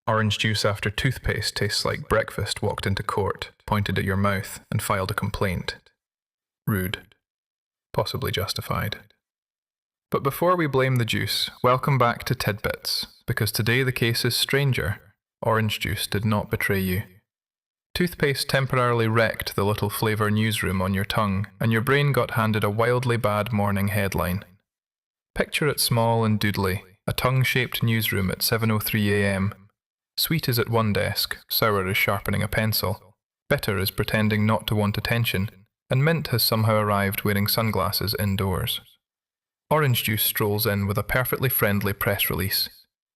Orange juice after toothpaste tastes like breakfast walked into court, pointed at your mouth, and filed a complaint. Rude. Possibly justified. But before we blame the juice, welcome back to Tidbits, because today the case is stranger. Orange juice did not betray you. Toothpaste temporarily wrecked the little flavour newsroom on your tongue, and your brain got handed a wildly bad morning headline. Picture it small and doodly, a tongue-shaped newsroom at 7:03 a.m. Sweet is at one desk, sour is sharpening a pencil, bitter is pretending not to want attention, and mint has somehow arrived wearing sunglasses indoors. Orange juice strolls in with a perfectly friendly press release.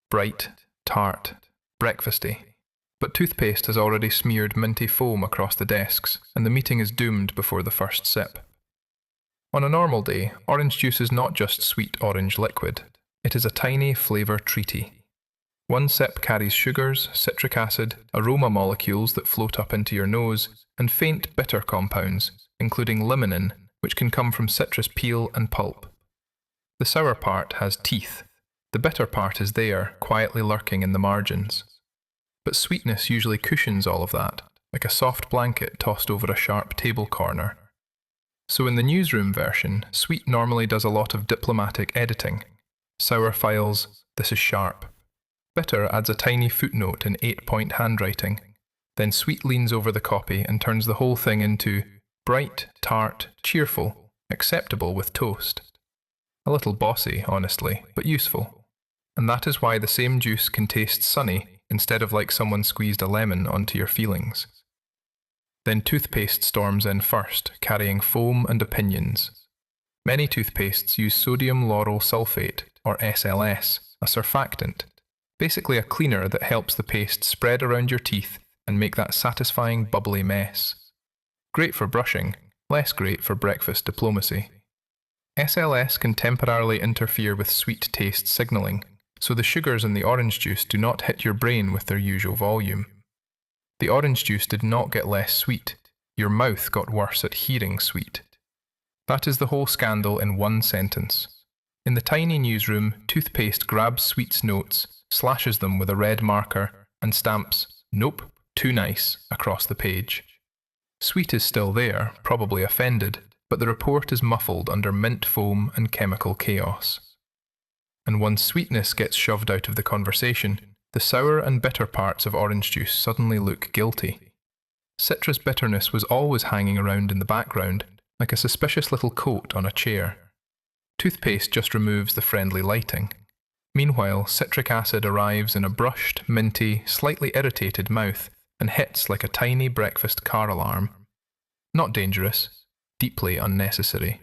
Bright, tart, breakfasty. But toothpaste has already smeared minty foam across the desks, and the meeting is doomed before the first sip. On a normal day, orange juice is not just sweet orange liquid. It is a tiny flavour treaty. One sip carries sugars, citric acid, aroma molecules that float up into your nose, and faint bitter compounds, including limonene, which can come from citrus peel and pulp. The sour part has teeth. The bitter part is there, quietly lurking in the margins. But sweetness usually cushions all of that, like a soft blanket tossed over a sharp table corner. So in the newsroom version, sweet normally does a lot of diplomatic editing. Sour files, "This is sharp." Bitter adds a tiny footnote in 8-point handwriting. Then sweet leans over the copy and turns the whole thing into bright, tart, cheerful, acceptable with toast. A little bossy, honestly, but useful. And that is why the same juice can taste sunny instead of like someone squeezed a lemon onto your feelings. Then toothpaste storms in first, carrying foam and opinions. Many toothpastes use sodium lauryl sulfate, or SLS, a surfactant, basically a cleaner that helps the paste spread around your teeth and make that satisfying bubbly mess. Great for brushing, less great for breakfast diplomacy. SLS can temporarily interfere with sweet taste signalling, so the sugars in the orange juice do not hit your brain with their usual volume. The orange juice did not get less sweet, your mouth got worse at hearing sweet. That is the whole scandal in one sentence. In the tiny newsroom, toothpaste grabs Sweet's notes, slashes them with a red marker, and stamps, "Nope, too nice," across the page. Sweet is still there, probably offended, but the report is muffled under mint foam and chemical chaos. And once sweetness gets shoved out of the conversation, the sour and bitter parts of orange juice suddenly look guilty. Citrus bitterness was always hanging around in the background, like a suspicious little coat on a chair. Toothpaste just removes the friendly lighting. Meanwhile, citric acid arrives in a brushed, minty, slightly irritated mouth and hits like a tiny breakfast car alarm. Not dangerous, deeply unnecessary.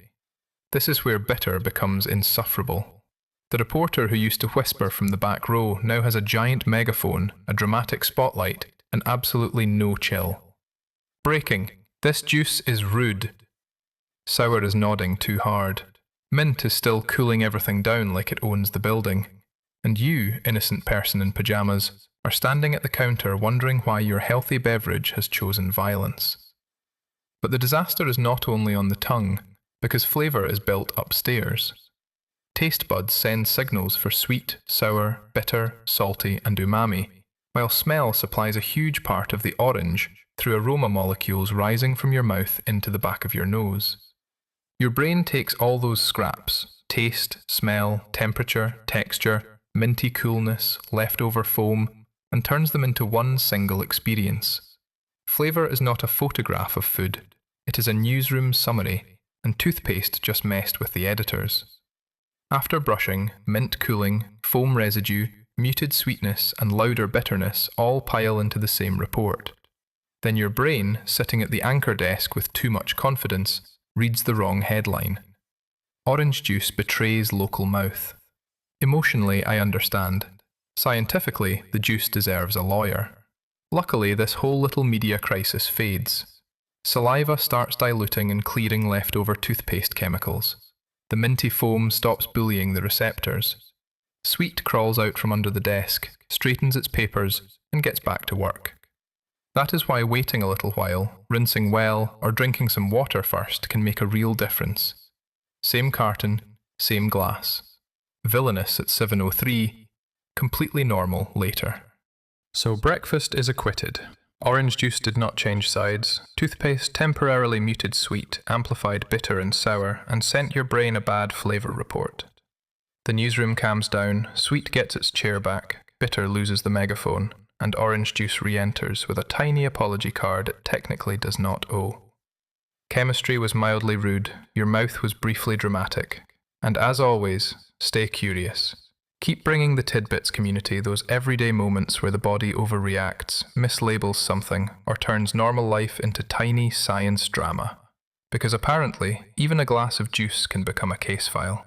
This is where bitter becomes insufferable. The reporter who used to whisper from the back row now has a giant megaphone, a dramatic spotlight, and absolutely no chill. Breaking. This juice is rude. Sour is nodding too hard. Mint is still cooling everything down like it owns the building. And you, innocent person in pyjamas, are standing at the counter wondering why your healthy beverage has chosen violence. But the disaster is not only on the tongue, because flavour is built upstairs. Taste buds send signals for sweet, sour, bitter, salty, and umami, while smell supplies a huge part of the orange through aroma molecules rising from your mouth into the back of your nose. Your brain takes all those scraps, taste, smell, temperature, texture, minty coolness, leftover foam, and turns them into one single experience. Flavour is not a photograph of food, it is a newsroom summary, and toothpaste just messed with the editors. After brushing, mint cooling, foam residue, muted sweetness, and louder bitterness all pile into the same report. Then your brain, sitting at the anchor desk with too much confidence, reads the wrong headline. Orange juice betrays local mouth. Emotionally, I understand. Scientifically, the juice deserves a lawyer. Luckily, this whole little media crisis fades. Saliva starts diluting and clearing leftover toothpaste chemicals. The minty foam stops bullying the receptors. Sweet crawls out from under the desk, straightens its papers, and gets back to work. That is why waiting a little while, rinsing well, or drinking some water first can make a real difference. Same carton, same glass. Villainous at 7:03, completely normal later. So breakfast is acquitted. Orange juice did not change sides. Toothpaste temporarily muted sweet, amplified bitter and sour, and sent your brain a bad flavour report. The newsroom calms down, sweet gets its chair back, bitter loses the megaphone, and orange juice re-enters with a tiny apology card it technically does not owe. Chemistry was mildly rude, your mouth was briefly dramatic, and as always, stay curious. Keep bringing the Tidbits community those everyday moments where the body overreacts, mislabels something, or turns normal life into tiny science drama. Because apparently, even a glass of juice can become a case file.